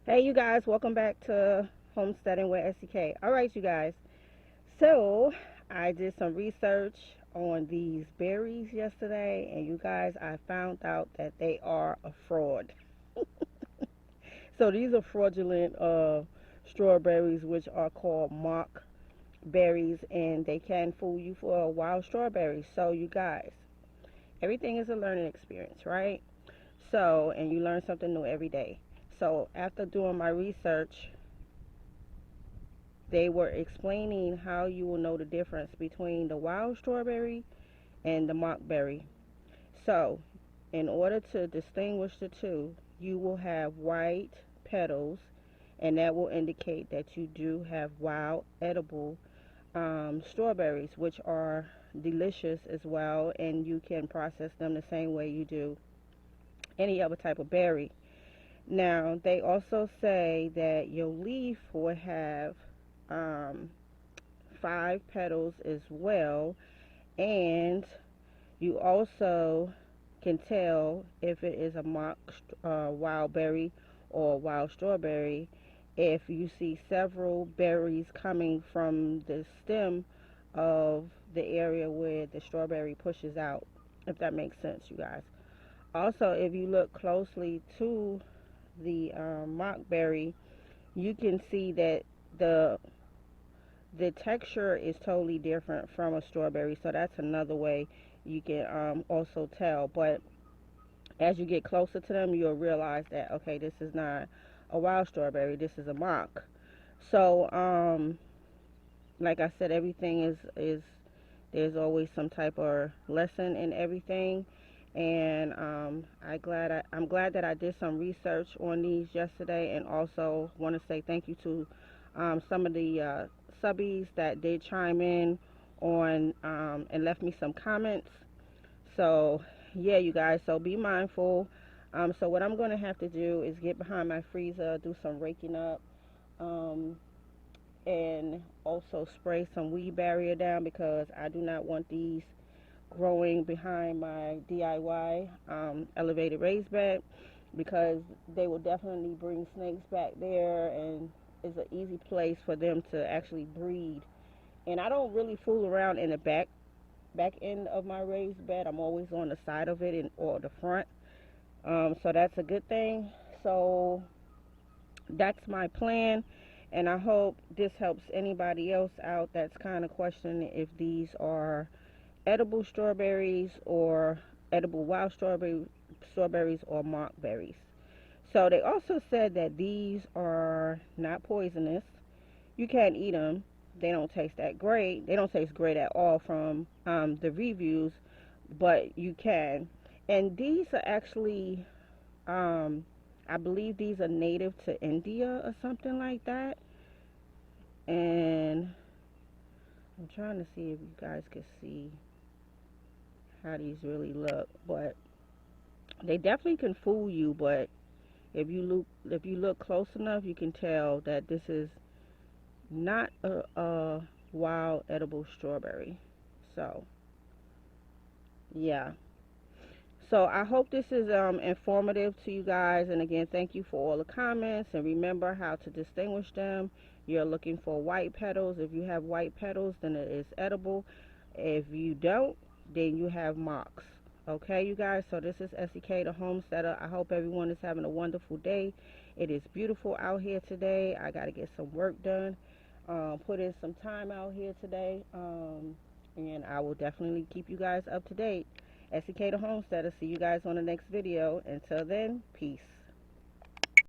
Hey you guys, welcome back to Homesteading with SEK. Alright you guys, so I did some research on these berries yesterday, and you guys, I found out that they are a fraud. So these are fraudulent strawberries, which are called mock berries, and they can fool you for a wild strawberry. So you guys, everything is a learning experience, right? So, and you learn something new every day. So after doing my research, they were explaining how you will know the difference between the wild strawberry and the mockberry. So, in order to distinguish the two, you will have white petals, and that will indicate that you do have wild edible strawberries, which are delicious as well, and you can process them the same way you do any other type of berry. Now, they also say that your leaf will have um, 5 petals as well, and you also can tell if it is a mock wild berry or wild strawberry if you see several berries coming from the stem of the area where the strawberry pushes out, if that makes sense, you guys. Also, if you look closely to the mockberry, you can see that the the texture is totally different from a strawberry, so that's another way you can also tell. But as you get closer to them, you'll realize that, okay, this is not a wild strawberry, this is a mock. So like I said, everything is there's always some type of lesson in everything. And I'm glad that I did some research on these yesterday, and also want to say thank you to some of the subbies that did chime in on and left me some comments. So yeah, you guys, so be mindful. So what I'm going to have to do is get behind my freezer, do some raking up, um, and also spray some weed barrier down, because I do not want these growing behind my DIY elevated raised bed, because they will definitely bring snakes back there, and it's an easy place for them to actually breed. And I don't really fool around in the back end of my raised bed. I'm always on the side of it or the front. So that's a good thing. So that's my plan, and I hope this helps anybody else out that's kind of questioning if these are edible strawberries or edible wild strawberries or mock berries. So they also said that these are not poisonous. You can't eat them. They don't taste that great. They don't taste great at all from the reviews, but you can. And these are actually, I believe these are native to India or something like that. And I'm trying to see if you guys can see how these really look, but they definitely can fool you. But if you look close enough, you can tell that this is not a wild edible strawberry. So yeah, so I hope this is informative to you guys. And again, thank you for all the comments, and remember how to distinguish them. You're looking for white petals. If you have white petals, then it is edible. If you don't, then you have mocks. Okay, you guys, so this is SEK the Homesteader. I hope everyone is having a wonderful day. It is beautiful out here today. I got to get some work done. Put in some time out here today. And I will definitely keep you guys up to date. SEK the Homesteader. See you guys on the next video. Until then, peace.